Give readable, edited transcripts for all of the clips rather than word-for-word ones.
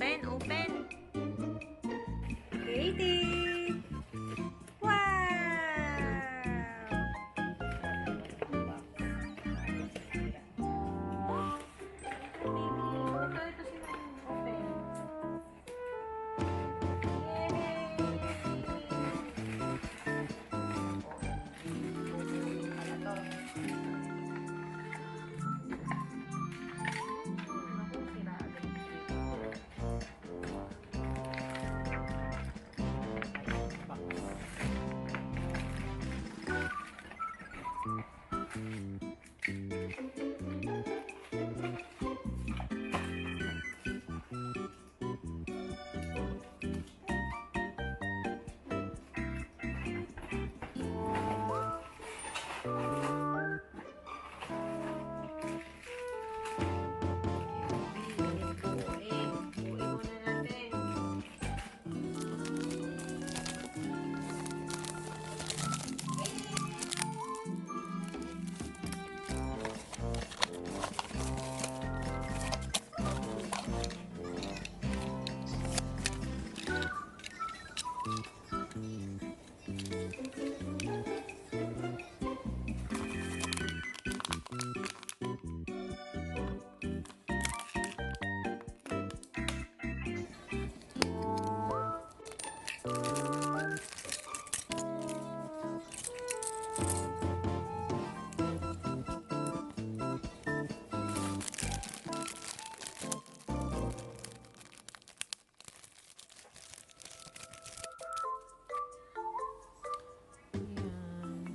Open, open. Katie! Wow! Ito sila yung open.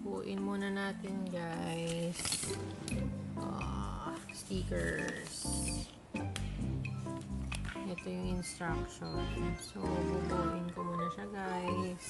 Buuin muna natin, guys. Stickers. Ito yung instruction. So, bubuuin ko muna siya, guys.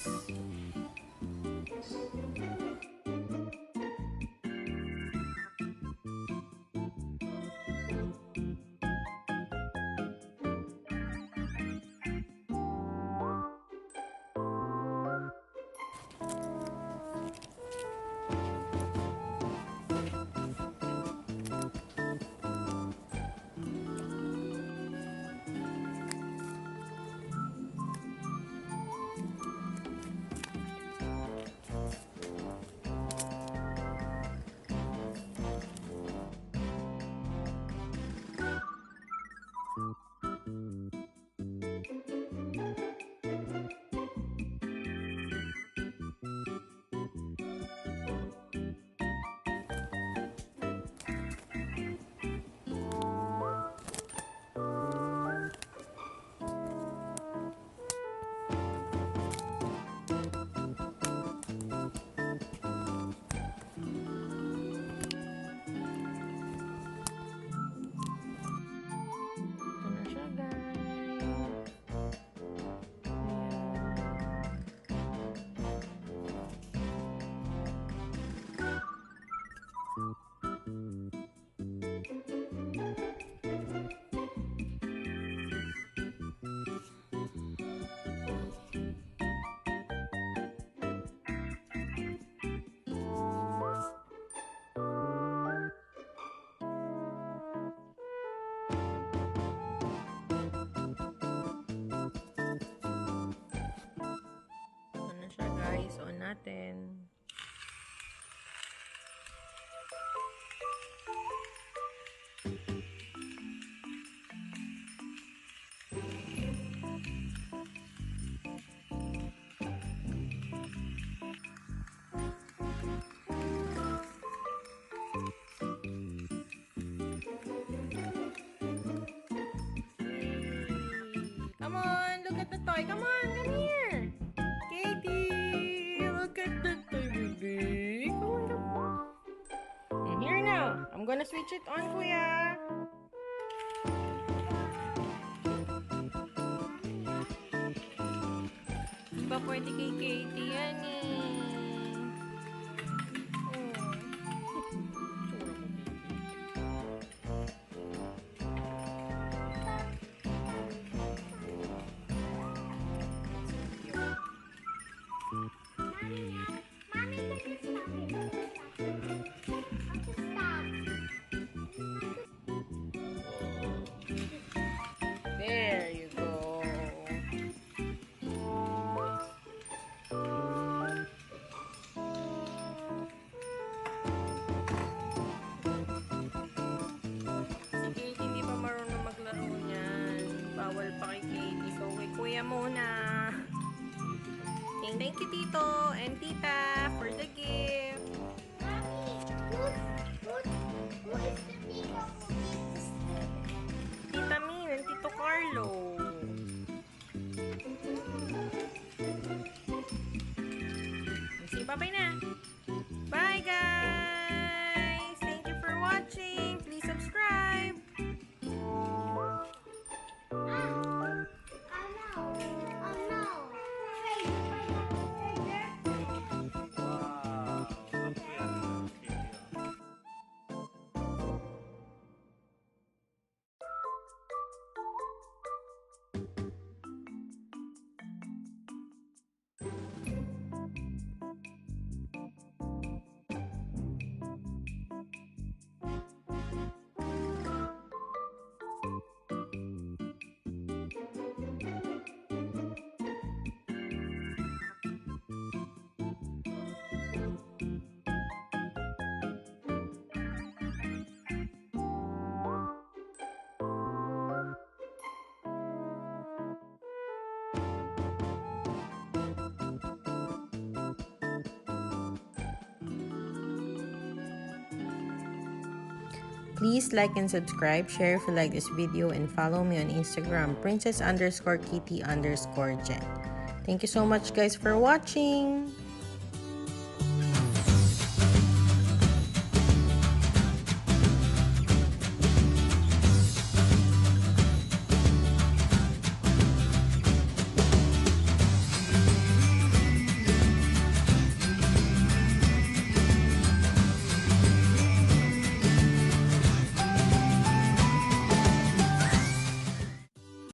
Guys, on natin. Come on, look at the toy. Come on, come here. Katie, look at the toy, baby. Come on, come on. And here now. I'm gonna switch it on, kuya. Di ba pwede kay Katie yan eh. There you go. muna. Thank you, Tito and Tita, for the gift. Who is the Tito who gives this? Tita Min and Tito Carlo. Si Papay na. Bye, guys! Thank you for watching. Please subscribe. Please like and subscribe, share if you like this video, and follow me on Instagram, princess_kitty_jen. Thank you so much, guys, for watching.